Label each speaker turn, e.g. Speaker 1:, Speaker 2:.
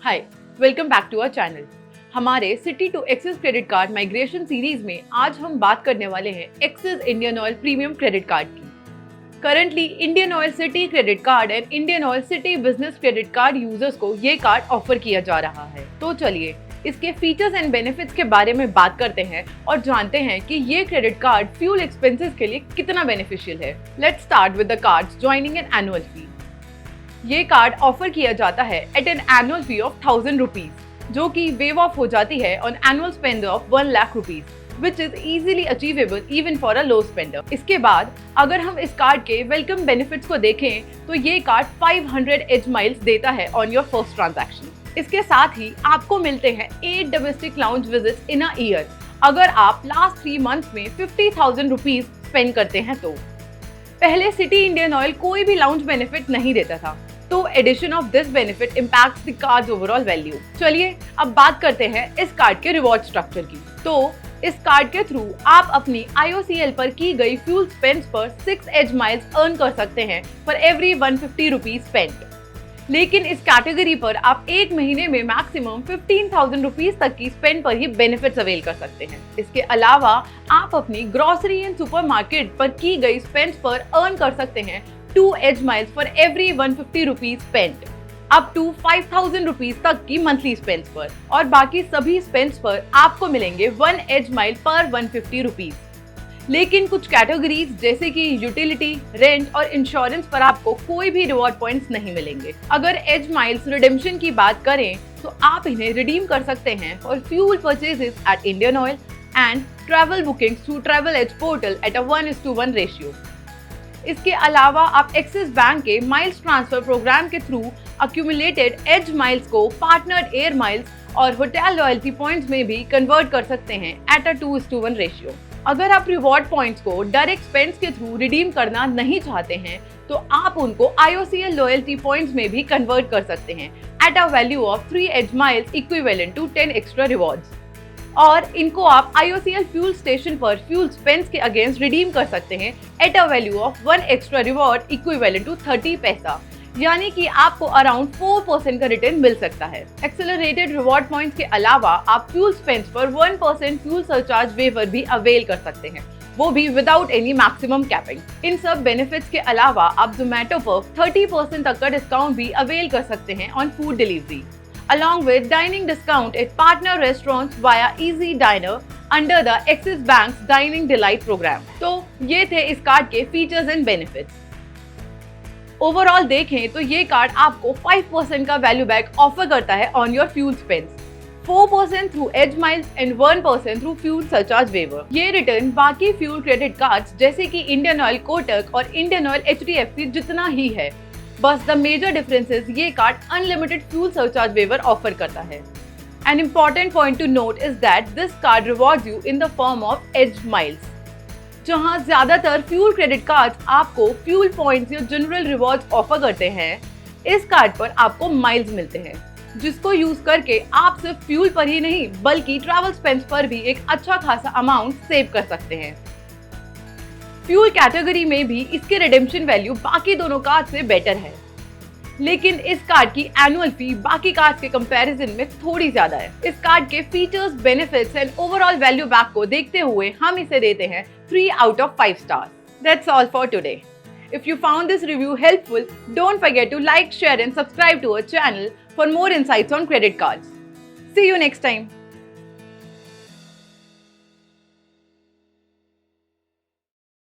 Speaker 1: Hi, welcome back to our channel. हमारे Citi to Axis credit card migration series में आज हम बात करने वाले हैं Axis Indian Oil premium credit card की। Currently Indian Oil Citi credit card and Indian Oil Citi business credit card users को ये कार्ड ऑफर किया जा रहा है। तो चलिए इसके फीचर्स एंड बेनिफिट्स के बारे में बात करते हैं और जानते हैं कि ये क्रेडिट कार्ड फ्यूल एक्सपेंसेस के लिए कितना बेनिफिशियल है। Let's start with the cards joining an annual fee. ये कार्ड ऑफर किया जाता है at an annual fee of 1000 rupees, जो कि वेव ऑफ हो जाती है on annual spend of 1 lakh rupees, which is easily achievable even for a low spender. इसके बाद अगर हम इस कार्ड के वेलकम बेनिफिट्स को देखें तो ये कार्ड 500 एज माइल्स देता है ऑन योर फर्स्ट ट्रांजैक्शन। इसके साथ ही आपको मिलते हैं 8 domestic lounge visits in a year अगर आप लास्ट 3 मंथ्स में 50,000 रुपीज स्पेंड करते हैं तो। पहले सिटी इंडियन ऑयल कोई भी लाउंज बेनिफिट नहीं देता था, तो addition of this benefit impacts the cards overall value. चलिए अब बात करते हैं इस कार्ड के रिवॉर्ड स्ट्रक्चर की। तो इस कार्ड के थ्रू आप अपनी IOCL पर की गई फ्यूल स्पेंड्स पर 6 एज माइल्स अर्न कर सकते हैं फॉर एवरी 150 रुपीज स्पेंड। लेकिन इस कैटेगरी पर आप एक महीने में मैक्सिमम 15,000 रुपीज तक की स्पेंड पर ही बेनिफिट्स अवेल कर सकते हैं। इसके अलावा आप अपनी ग्रोसरी एंड सुपरमार्केट पर की गई स्पेंड्स पर अर्न कर सकते हैं 2 edge miles for every 150 rupees spent, up to 5,000 rupees तक की मंथली स्पेंड्स पर, और बाकी सभी स्पेंड्स पर आपको मिलेंगे 1 edge mile पर 150 रुपीज। लेकिन कुछ कैटेगरीज जैसे कि यूटिलिटी, रेंट और इंश्योरेंस पर आपको कोई भी रिवॉर्ड पॉइंट्स नहीं मिलेंगे। अगर एज माइल्स रिडेम्पशन की बात करें तो आप इन्हें रिडीम कर सकते हैं और fuel purchases at Indian Oil and travel bookings through Travel Edge portal at a 1:1 ratio. इसके अलावा आप एक्सिस बैंक के माइल्स ट्रांसफर प्रोग्राम के थ्रू अक्यूमुलेटेड एज माइल्स को पार्टनर्ड एयर माइल्स और होटल लॉयल्टी पॉइंट्स में भी कन्वर्ट कर सकते हैं एट अ 2:1 रेशियो। अगर आप रिवॉर्ड पॉइंट्स को डायरेक्ट स्पेंड्स के थ्रू रिडीम करना नहीं चाहते हैं तो आप उनको IOCL लॉयल्टी पॉइंट्स में भी कन्वर्ट कर सकते हैं at a value of 3 Edge miles equivalent to 10 extra rewards, और इनको आप IOCL फ्यूल स्टेशन पर फ्यूल स्पेंड्स के अगेंस्ट रिडीम कर सकते हैं at a value of 1 extra reward equivalent to 30 paisa, यानी कि आपको अराउंड 4% का रिटर्न मिल सकता है। एक्सेलरेटेड रिवॉर्ड पॉइंट्स के अलावा आप फ्यूल स्पेंड्स पर 1% फ्यूल सरचार्ज वेवर भी अवेल कर सकते हैं, वो भी विदाउट एनी मैक्सिमम कैपिंग। इन सब बेनिफिट्स के अलावा आप जोमेटो पर 30% तक का डिस्काउंट भी अवेल कर सकते हैं on food delivery, along with dining discount at partner restaurants via Easy Diner under the Axis Bank's Dining Delight program। तो ये थे इस कार्ड के फीचर्स एंड बेनिफिट्स। ओवरऑल देखें तो ये कार्ड आपको 5% का वैल्यू बैक ऑफर करता है on your fuel spends, 4% through Edge miles and 1% through fuel surcharge waiver. ये रिटर्न बाकी फ्यूल क्रेडिट कार्ड्स जैसे कि इंडियन ऑयल कोटक और इंडियन ऑयल HDFC जितना ही है, बस द मेजर डिफरेंस इज ये card unlimited fuel surcharge waiver offer करता है। An important point to note is that this card rewards you in the form of Edge miles. जहां ज्यादातर फ्यूल क्रेडिट कार्ड्स आपको फ्यूल पॉइंट्स या general rewards offer करते हैं, इस card पर आपको माइल्स मिलते हैं, जिसको यूज करके आप सिर्फ फ्यूल पर ही नहीं बल्कि ट्रैवल स्पेंड्स पर भी एक अच्छा खासा अमाउंट सेव कर सकते हैं। फ्यूल कैटेगरी में भी इसके रिडेम्पशन वैल्यू बाकी दोनों कार्ड से बेटर है, लेकिन इस कार्ड की एनुअल फी बाकी कार्ड के कंपैरिजन में थोड़ी ज्यादा है। इस कार्ड के features, benefits and overall value back को देखते हुए हम इसे देते हैं 3 out of 5 stars। That's all for today. If you found this review helpful, don't forget to like, share and subscribe to our channel for more insights on credit cards. See you next time.